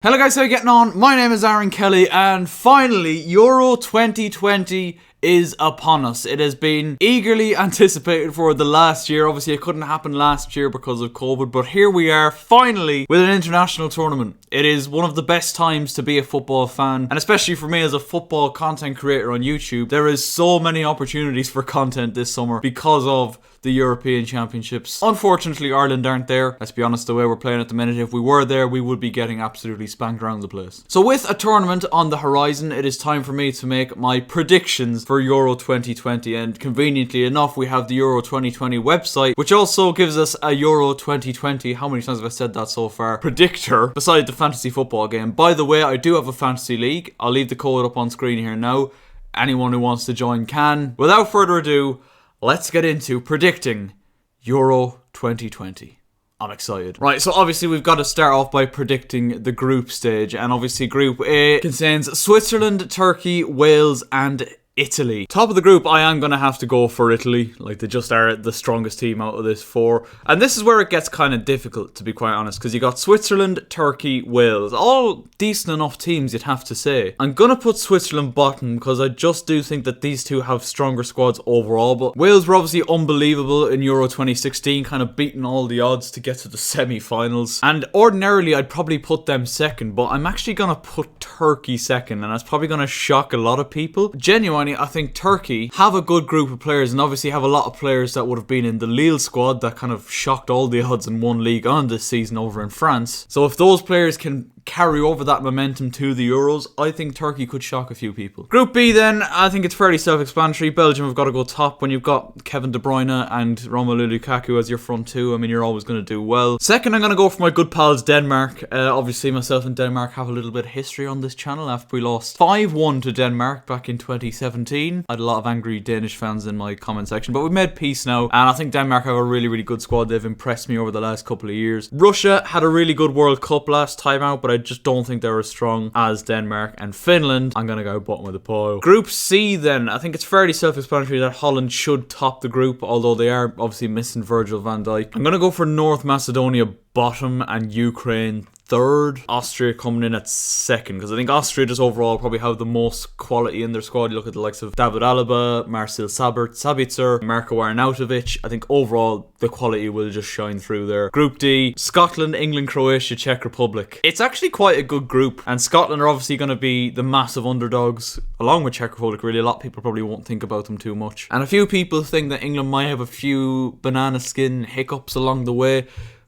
Hello guys, how are you getting on? My name is Aaron Kelly and finally Euro 2020 is upon us. It has been eagerly anticipated for the last year. Obviously it couldn't happen last year because of COVID, but here we are finally with an international tournament. It is one of the best times to be a football fan, and especially for me as a football content creator on YouTube. There is so many opportunities for content this summer because of the European Championships. Unfortunately, Ireland aren't there. Let's be honest, the way we're playing at the minute, if we were there, we would be getting absolutely spanked around the place. So with a tournament on the horizon, it is time for me to make my predictions for Euro 2020, and conveniently enough, we have the Euro 2020 website, which also gives us a Euro 2020, how many times have I said that so far, predictor, beside the fantasy football game. By the way, I do have a fantasy league. I'll leave the code up on screen here now. Anyone who wants to join can. Without further ado, let's get into predicting Euro 2020. I'm excited. Right, so obviously we've got to start off by predicting the group stage. And obviously Group A contains Switzerland, Turkey, Wales, and Italy. Top of the group, I am going to have to go for Italy. Like, they just are the strongest team out of this four. And this is where it gets kind of difficult, to be quite honest, because you got Switzerland, Turkey, Wales. All decent enough teams, you'd have to say. I'm going to put Switzerland bottom because I just do think that these two have stronger squads overall. But Wales were obviously unbelievable in Euro 2016, kind of beating all the odds to get to the semi-finals. And ordinarily, I'd probably put them second, but I'm actually going to put Turkey second, and that's probably going to shock a lot of people. Genuinely, I think Turkey have a good group of players and obviously have a lot of players that would have been in the Lille squad that kind of shocked all the odds in one league on this season over in France. So if those players can carry over that momentum to the Euros, I think Turkey could shock a few people. Group B then, I think it's fairly self-explanatory. Belgium have got to go top. When you've got Kevin De Bruyne and Romelu Lukaku as your front two, I mean, you're always going to do well. Second, I'm going to go for my good pals Denmark. Obviously myself and Denmark have a little bit of history on this channel after we lost 5-1 to Denmark back in 2017. I had a lot of angry Danish fans in my comment section, but we've made peace now, and I think Denmark have a really, really good squad. They've impressed me over the last couple of years. Russia had a really good World Cup last time out, but I just don't think they're as strong as Denmark. And Finland, I'm going to go bottom of the pile. Group C then, I think it's fairly self-explanatory that Holland should top the group, although they are obviously missing Virgil van Dijk. I'm going to go for North Macedonia bottom and Ukraine third. Austria coming in at second, because I think Austria just overall probably have the most quality in their squad. You look at the likes of David Alaba, Marcel Sabitzer, Marko Arnautovic. I think overall the quality will just shine through there. Group D, Scotland, England, Croatia, Czech Republic. It's actually quite a good group, and Scotland are obviously going to be the massive underdogs along with Czech Republic. Really, a lot of people probably won't think about them too much, and a few people think that England might have a few banana skin hiccups along the way.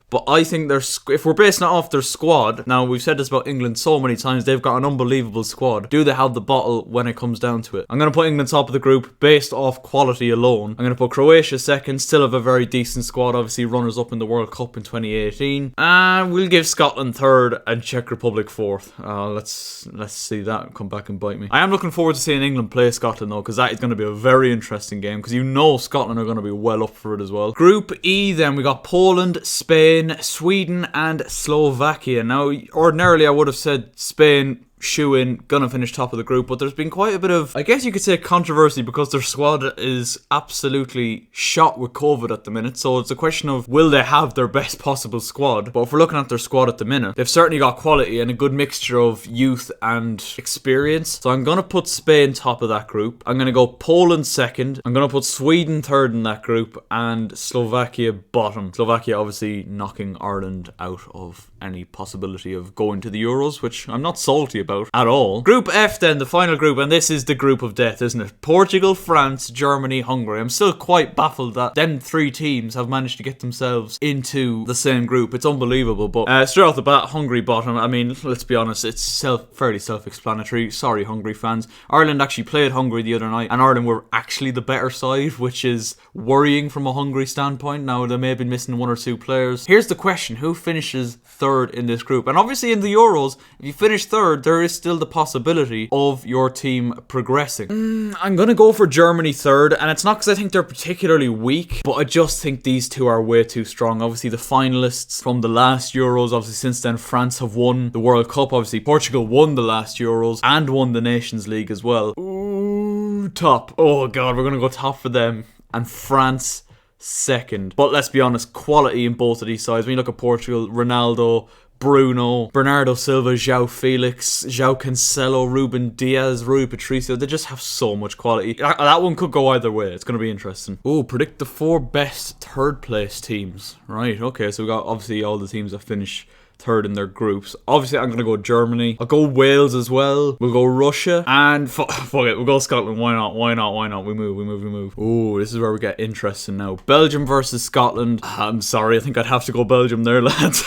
But I think if we're basing it off their squad, now we've said this about England so many times, they've got an unbelievable squad. Do they have the bottle when it comes down to it? I'm going to put England top of the group based off quality alone. I'm going to put Croatia second, still have a very decent squad, obviously runners up in the World Cup in 2018. And we'll give Scotland third and Czech Republic fourth. Let's see that come back and bite me. I am looking forward to seeing England play Scotland though, because that is going to be a very interesting game, because you know Scotland are going to be well up for it as well. Group E then, we got Poland, Spain, Sweden and Slovakia. Now, ordinarily I would have said Spain, shoe-in, gonna finish top of the group, but there's been quite a bit of, I guess you could say, controversy because their squad is absolutely shot with COVID at the minute. So it's a question of, will they have their best possible squad? But if we're looking at their squad at the minute, they've certainly got quality and a good mixture of youth and experience. So I'm gonna put Spain top of that group. I'm gonna go Poland second. I'm gonna put Sweden third in that group and Slovakia bottom. Slovakia obviously knocking Ireland out of any possibility of going to the Euros, which I'm not salty about at all. Group F then, the final group, and this is the group of death, isn't it? Portugal, France, Germany, Hungary. I'm still quite baffled that them three teams have managed to get themselves into the same group. It's unbelievable. But straight off the bat, Hungary bottom. I mean, let's be honest, it's fairly self-explanatory. Sorry, Hungary fans. Ireland actually played Hungary the other night, and Ireland were actually the better side, which is worrying from a Hungary standpoint. Now, they may have been missing one or two players. Here's the question: who finishes third in this group? And obviously in the Euros, if you finish third, there is still the possibility of your team progressing. I'm going to go for Germany third, and it's not because I think they're particularly weak, but I just think these two are way too strong. Obviously the finalists from the last Euros, obviously since then France have won the World Cup. Obviously Portugal won the last Euros and won the Nations League as well. Ooh, top. Oh god, we're going to go top for them. And France second. But let's be honest, quality in both of these sides. When you look at Portugal, Ronaldo, Bruno, Bernardo Silva, João Felix, João Cancelo, Ruben Diaz, Rui Patricio. They just have so much quality. That one could go either way. It's going to be interesting. Oh, predict the 4 best third place teams. Right, okay, so we got obviously all the teams that finish third in their groups. Obviously, I'm going to go Germany. I'll go Wales as well. We'll go Russia. And fuck it, we'll go Scotland. Why not? We move. Ooh, this is where we get interesting now. Belgium versus Scotland. I'm sorry, I think I'd have to go Belgium there, lads.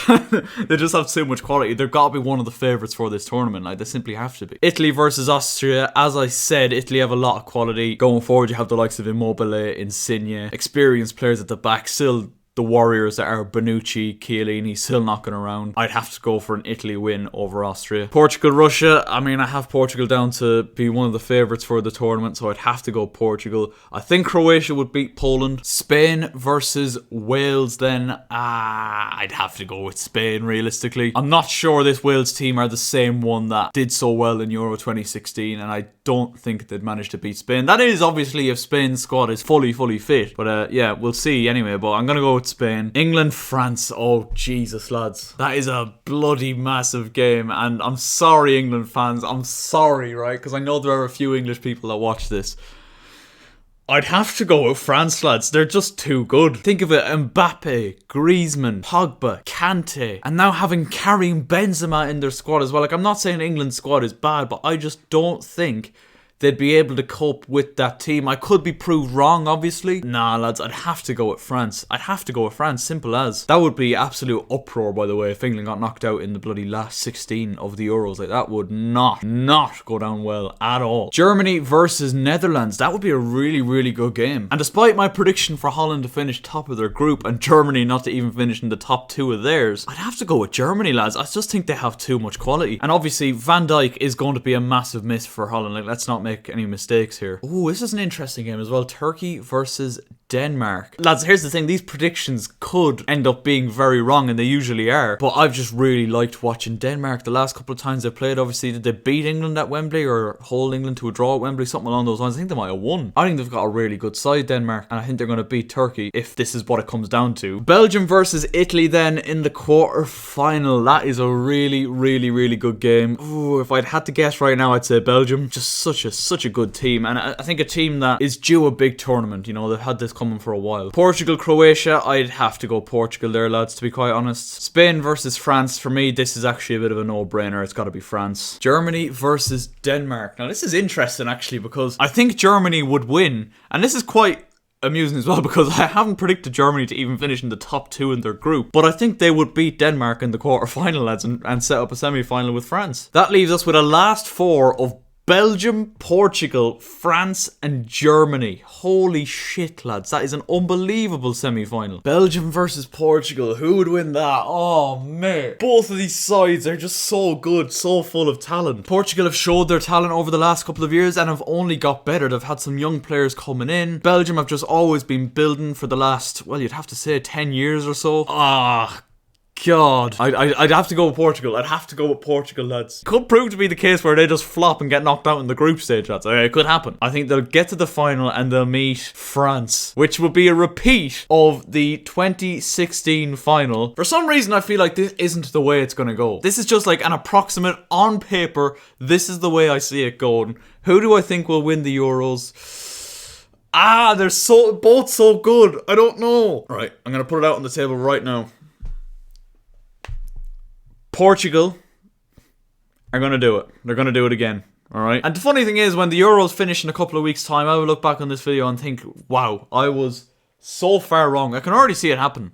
They just have so much quality. They've got to be one of the favourites for this tournament. Like, they simply have to be. Italy versus Austria. As I said, Italy have a lot of quality. Going forward, you have the likes of Immobile, Insigne, experienced players at the back. Still the warriors that are Bonucci, Chiellini still knocking around. I'd have to go for an Italy win over Austria. Portugal, Russia. I mean, I have Portugal down to be one of the favourites for the tournament, so I'd have to go Portugal. I think Croatia would beat Poland. Spain versus Wales then. I'd have to go with Spain, realistically. I'm not sure this Wales team are the same one that did so well in Euro 2016, and I don't think they'd manage to beat Spain. That is obviously if Spain's squad is fully fit. But yeah, we'll see anyway. But I'm going to go with Spain. England, France. Oh, Jesus, lads. That is a bloody massive game. And I'm sorry, England fans. I'm sorry, right? Because I know there are a few English people that watch this. I'd have to go with France, lads. They're just too good. Think of it, Mbappe, Griezmann, Pogba, Kante, and now having Karim Benzema in their squad as well. Like, I'm not saying England's squad is bad, but I just don't think they'd be able to cope with that team. I could be proved wrong, obviously. Nah, lads, I'd have to go with France. I'd have to go with France, simple as. That would be absolute uproar, by the way, if England got knocked out in the bloody last 16 of the Euros. Like, that would not go down well at all. Germany versus Netherlands. That would be a really good game. And despite my prediction for Holland to finish top of their group and Germany not to even finish in the top 2 of theirs, I'd have to go with Germany, lads. I just think they have too much quality. And obviously, Van Dijk is going to be a massive miss for Holland. Like, let's not make any mistakes here. Oh, this is an interesting game as well. Turkey versus Denmark. Lads, here's the thing. These predictions could end up being very wrong, and they usually are. But I've just really liked watching Denmark. The last couple of times they played, obviously, did they beat England at Wembley or hold England to a draw at Wembley? Something along those lines. I think they might have won. I think they've got a really good side, Denmark, and I think they're going to beat Turkey if this is what it comes down to. Belgium versus Italy then in the quarter-final. That is a really good game. Ooh, if I'd had to guess right now, I'd say Belgium. Just such a good team, and I think a team that is due a big tournament. You know, they've had this coming for a while. Portugal, Croatia. I'd have to go Portugal there, lads, to be quite honest. Spain versus France. For me, this is actually a bit of a no-brainer. It's got to be France. Germany versus Denmark. Now, this is interesting, actually, because I think Germany would win, and this is quite amusing as well because I haven't predicted Germany to even finish in the top 2 in their group, but I think they would beat Denmark in the quarter-final, lads, and set up a semi-final with France. That leaves us with a last 4 of Belgium, Portugal, France and Germany. Holy shit, lads. That is an unbelievable semi-final. Belgium versus Portugal. Who would win that? Oh, man. Both of these sides are just so good, so full of talent. Portugal have showed their talent over the last couple of years and have only got better. They've had some young players coming in. Belgium have just always been building for the last, well, you'd have to say 10 years or so. God, I'd have to go with Portugal. I'd have to go with Portugal, lads. Could prove to be the case where they just flop and get knocked out in the group stage, lads. It could happen. I think they'll get to the final and they'll meet France, which will be a repeat of the 2016 final. For some reason, I feel like this isn't the way it's going to go. This is just like an approximate, on paper, this is the way I see it going. Who do I think will win the Euros? They're both so good. I don't know. Right, I'm going to put it out on the table right now. Portugal are going to do it. They're going to do it again. Alright? And the funny thing is, when the Euros finish in a couple of weeks' time, I will look back on this video and think, wow, I was so far wrong. I can already see it happen.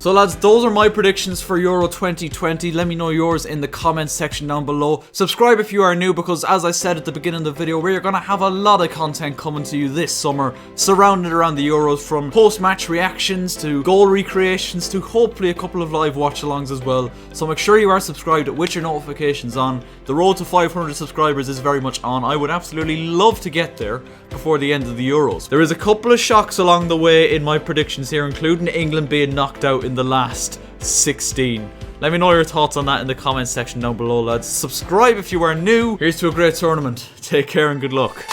So lads, those are my predictions for Euro 2020. Let me know yours in the comments section down below. Subscribe if you are new, because as I said at the beginning of the video, we're going to have a lot of content coming to you this summer surrounded around the Euros, from post-match reactions to goal recreations to hopefully a couple of live watch-alongs as well. So make sure you are subscribed with your notifications on. The road to 500 subscribers is very much on. I would absolutely love to get there before the end of the Euros. There is a couple of shocks along the way in my predictions here, including England being knocked out in the last 16. Let me know your thoughts on that in the comments section down below, lads. Subscribe if you are new. Here's to a great tournament. Take care and good luck.